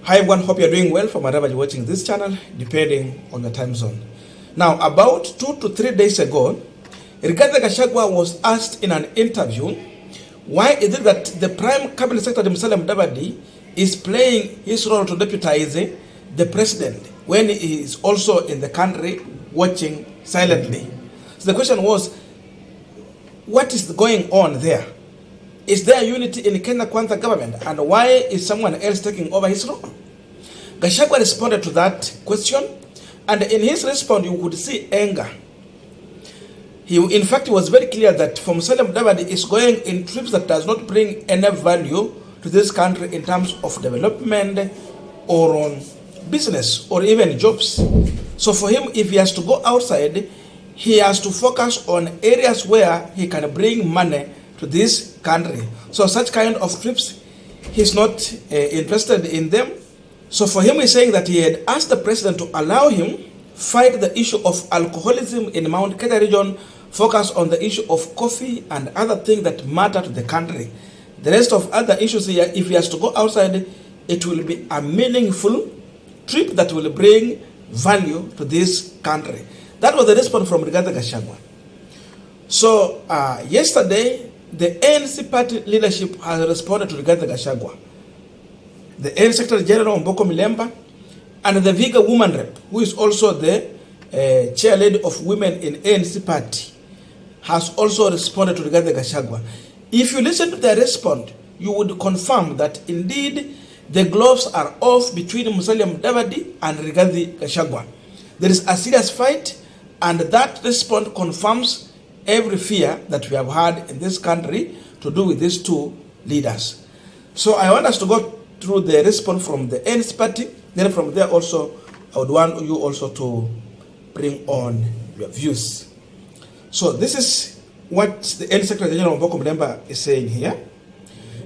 Hi everyone, hope you're doing well from wherever you're watching this channel, depending on the time zone. Now, about 2 to 3 days ago, Rigathi Gachagua was asked in an interview, why is it that the Prime Cabinet Secretary Musalia Mudavadi is playing his role to deputize the president when he is also in the country watching silently? So the question was, what is going on there? Is there unity in Kenya Kwanza government, and why is someone else taking over his role? Gachagua responded to that question, and in his response you could see anger. He in fact was very clear that for Musalia Mudavadi is going in trips that does not bring any value to this country in terms of development or on business or even jobs. So for him, if he has to go outside, he has to focus on areas where he can bring money to this country. So such kind of trips, he's not interested in them. So for him, he's saying that he had asked the president to allow him fight the issue of alcoholism in Mount Kenya region, focus on the issue of coffee and other things that matter to the country. The rest of other issues here, if he has to go outside, it will be a meaningful trip that will bring value to this country. That was the response from Rigathi Gachagua. So yesterday, the ANC party leadership has responded to Rigathi Gachagua. The ANC Secretary General Omboko Milemba and the Vihiga woman rep, who is also the chair lady of women in ANC party, has also responded to Rigathi Gachagua. If you listen to their response, you would confirm that indeed the gloves are off between Musalia Mudavadi and Rigathi Gachagua. There is a serious fight, and that response confirms every fear that we have had in this country to do with these two leaders. So I want us to go through the response from the ANC party. Then from there also, I would want you also to bring on your views. So this is what the ANC Secretary General Omboko Milemba is saying here.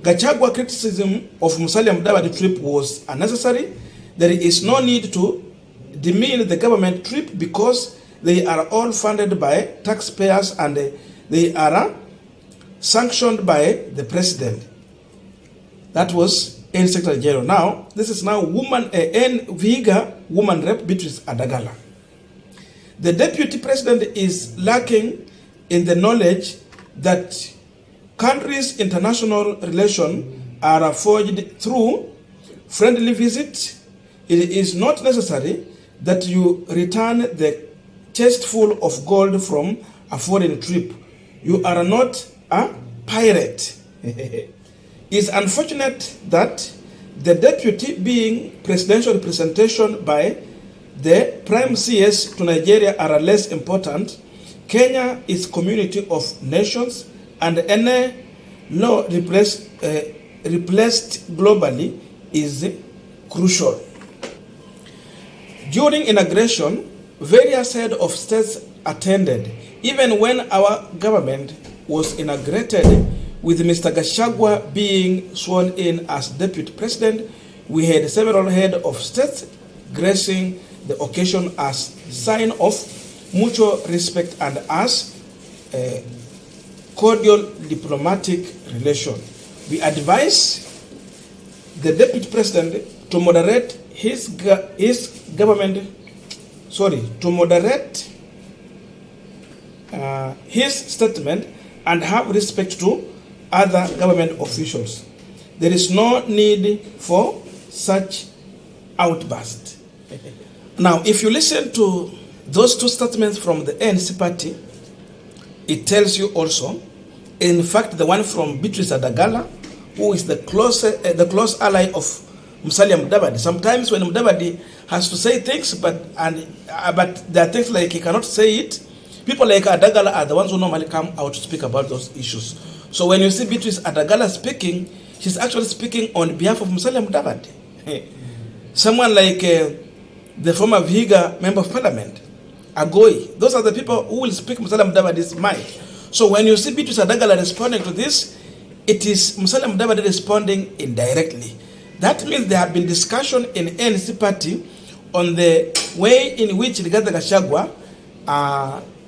Gachagua criticism of Musalia Mudavadi trip was unnecessary. There is no need to demean the government trip because they are all funded by taxpayers and they are sanctioned by the president. That was ANC Secretary General. Now, this is now Vihiga woman rep Beatrice Adagala. The deputy president is lacking in the knowledge that countries' international relations are forged through friendly visits. It is not necessary that you return the chest full of gold from a foreign trip. You are not a pirate. It's unfortunate that the deputy being presidential representation by the prime CS to Nigeria are less important. Kenya is community of nations, and any law replaced globally is crucial. During inauguration, various heads of states attended. Even when our government was inaugurated, with Mr. Gachagua being sworn in as deputy president, we had several heads of states gracing the occasion as sign of mutual respect and as a cordial diplomatic relation. We advise the deputy president to moderate his statement and have respect to other government officials. There is no need for such outburst. Now, if you listen to those two statements from the ANC party, it tells you also, in fact, the one from Beatrice Adagala, who is the close ally of Musalia Mudavadi. Sometimes when Mudavadi has to say things, but there are things like he cannot say it, people like Adagala are the ones who normally come out to speak about those issues. So when you see Beatrice Adagala speaking, she's actually speaking on behalf of Musalia Mudavadi. Someone like the former Vihiga member of parliament, Agoi, those are the people who will speak Musalia Mudavadi's mind. So when you see Beatrice Adagala responding to this, it is Musalia Mudavadi responding indirectly. That means there have been discussion in ANC party on the way in which Rigathi Gachagua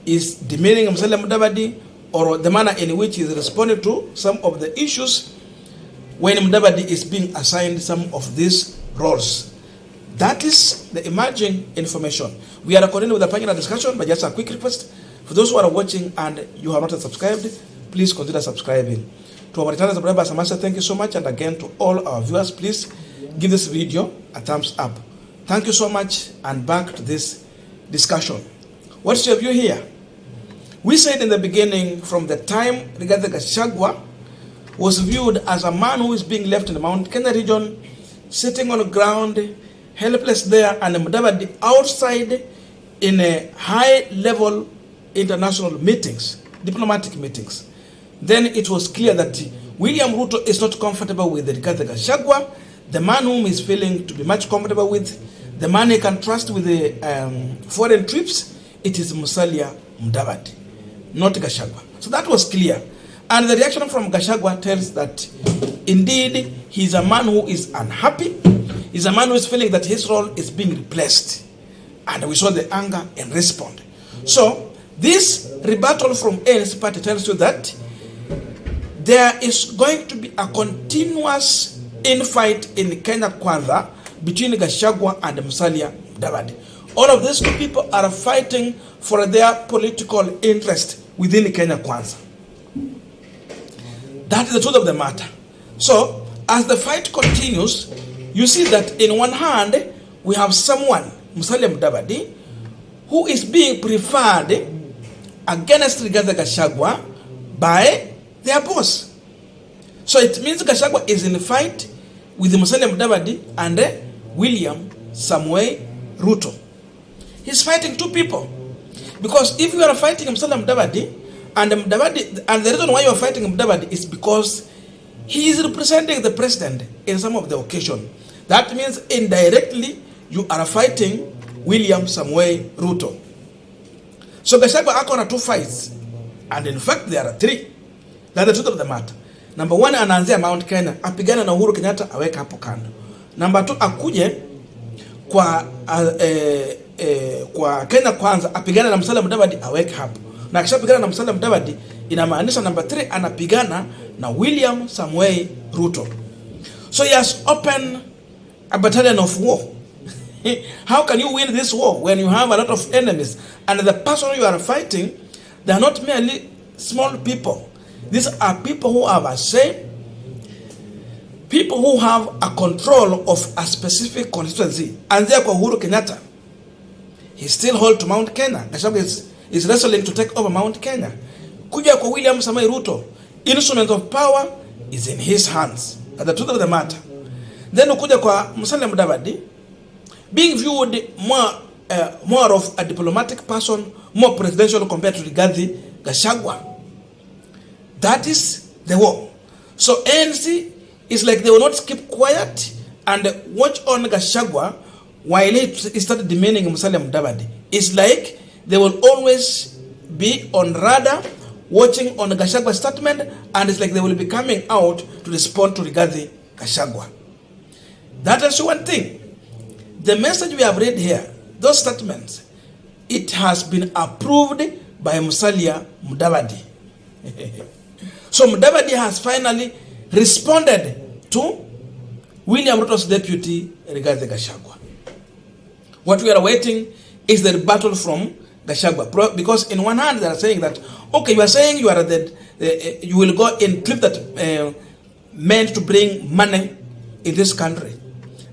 is demeaning Musalia Mudavadi, or the manner in which he is responding to some of the issues when Mudavadi is being assigned some of these roles. That is the emerging information. We are continuing with the panel discussion, but just a quick request. For those who are watching and you have not subscribed, please consider subscribing. To our returning subscribers, thank you so much. And again, to all our viewers, please give this video a thumbs up. Thank you so much, and back to this discussion. What's your view here? We said in the beginning, from the time Rigathi Gachagua was viewed as a man who is being left in the Mount Kenya region, sitting on the ground, helpless there, and Mudavadi outside in a high-level international meetings, diplomatic meetings. Then it was clear that William Ruto is not comfortable with Rigathi Gachagua, the man whom he's feeling to be much comfortable with, the man he can trust with the foreign trips. It is Musalia Mudavadi, not Gachagua. So that was clear. And the reaction from Gachagua tells that indeed he's a man who is unhappy. He's a man who is feeling that his role is being replaced. And we saw the anger and respond. So this rebuttal from ANC party tells you that there is going to be a continuous infight in Kenya Kwanza between Gachagua and Musalia Mudavadi. All of these two people are fighting for their political interest within Kenya Kwanza. That is the truth of the matter. So, as the fight continues, you see that in one hand, we have someone, Musalia Mudavadi, who is being preferred against Rigathi Gachagua by their boss. So it means Gachagua is in a fight with Musalia Mudavadi and William Samoei Ruto. He's fighting two people. Because if you are fighting Musalia Mudavadi, and the reason why you are fighting Mudavadi is because he is representing the president in some of the occasion. That means indirectly you are fighting William Samoei Ruto. So Gachagua akona two fights, and in fact there are three. That's the truth of the matter. Number one, anaanzia Mount Kenya, apigana na Uhuru Kenyatta, aweka hapo kando. Number two, akuje kwa Kenya Kwanza, apigana na Musalia Mudavadi, aweke hapo. Na akishapigana na Musalia Mudavadi, inamaanisha number 3 anapigana na William Samoei Ruto. So he has opened a battalion of war. How can you win this war when you have a lot of enemies? And the person you are fighting, they are not merely small people. These are people who have a say, people who have a control of a specific constituency. And therefore Uhuru Kenyatta, he still holds to Mount Kenya. Gachagua is wrestling to take over Mount Kenya. Kuja kwa William Samoei Ruto, instrument of power is in his hands. That's the truth of the matter. Then ukuja kwa Musalia Mudavadi, being viewed more of a diplomatic person, more presidential compared to Rigathi Gachagua. That is the war. So ANC is like they will not keep quiet and watch on Gachagua while he started demeaning Musalia Mudavadi. It's like they will always be on radar, watching on Gachagua's statement, and it's like they will be coming out to respond to Rigathi Gachagua. That is one thing. The message we have read here, those statements, it has been approved by Musalia Mudavadi. So Mudavadi has finally responded to William Ruto's deputy, Rigathi Gachagua. What we are waiting is the rebuttal from Gachagua, because in one hand they are saying that, okay, you are saying you are you will go in trip that meant to bring money in this country,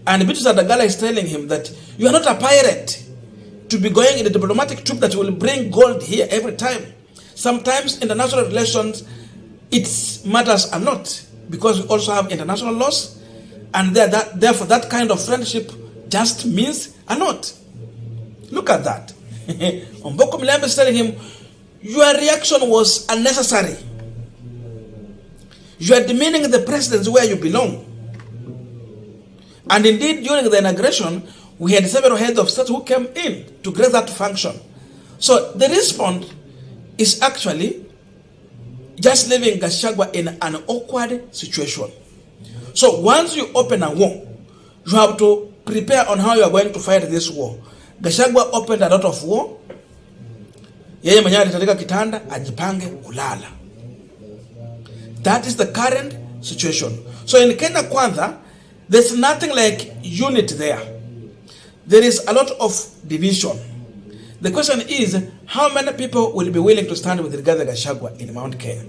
and Bitrus Adagala is telling him that you are not a pirate to be going in a diplomatic trip that will bring gold here every time. Sometimes international relations, it matters a lot because we also have international laws, and therefore that kind of friendship just means a lot. Look at that. Omboko Milembe is telling him, your reaction was unnecessary. You are demeaning the presidency where you belong. And indeed, during the inauguration, we had several heads of state who came in to grace that function. So the response is actually just leaving Gachagua in an awkward situation. So once you open a war, you have to prepare on how you are going to fight this war. Gachagua opened a lot of war. Yeye mwenyewe alitandika kitanda ajipange kulala. That is the current situation. So in Kenya Kwanza, There's nothing like unity there. There is a lot of division. The question is, how many people will be willing to stand with Rigathi Gachagua in Mount Kenya?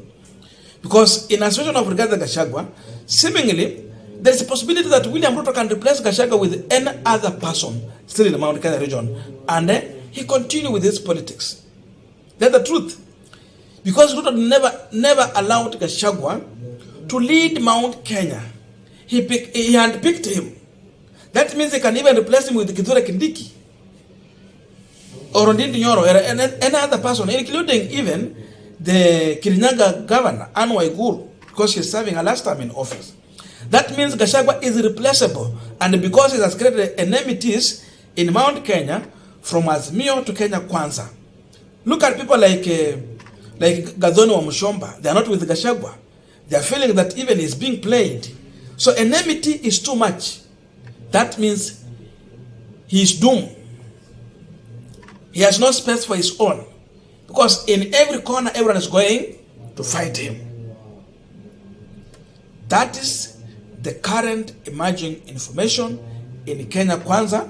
Because in a situation of Rigathi Gachagua, seemingly, there is a possibility that William Ruto can replace Gachagua with any other person still in the Mount Kenya region, and he continue with his politics. That's the truth. Because Ruto never allowed Gachagua to lead Mount Kenya. He handpicked him. That means he can even replace him with Kithure Kindiki or Ndindi Nyoro or any other person, including even the Kirinyaga governor, Anne Waiguru, because she's serving her last term in office. That means Gachagua is replaceable, and because he has created enmities in Mount Kenya from Azimio to Kenya Kwanza. Look at people like Gathoni wa Mushomba. They are not with Gachagua. They are feeling that even he's being played. So enmity is too much. That means he is doomed. He has no space for his own. Because in every corner, everyone is going to fight him. That is the current emerging information in Kenya Kwanza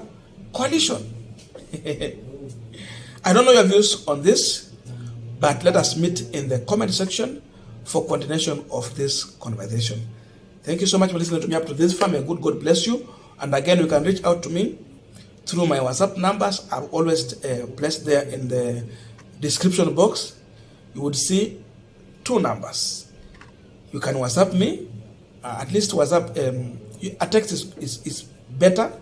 coalition. I don't know your views on this, but let us meet in the comment section for continuation of this conversation. Thank you so much for listening to me up to this far. May God bless you. And again, you can reach out to me through my WhatsApp numbers. I've always placed there in the description box. You would see 2 numbers. You can WhatsApp me. At least WhatsApp, a text is better,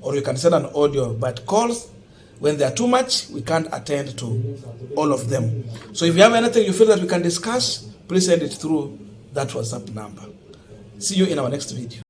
or you can send an audio. But calls, when they are too much, we can't attend to all of them. So if you have anything you feel that we can discuss, please send it through that WhatsApp number. See you in our next video.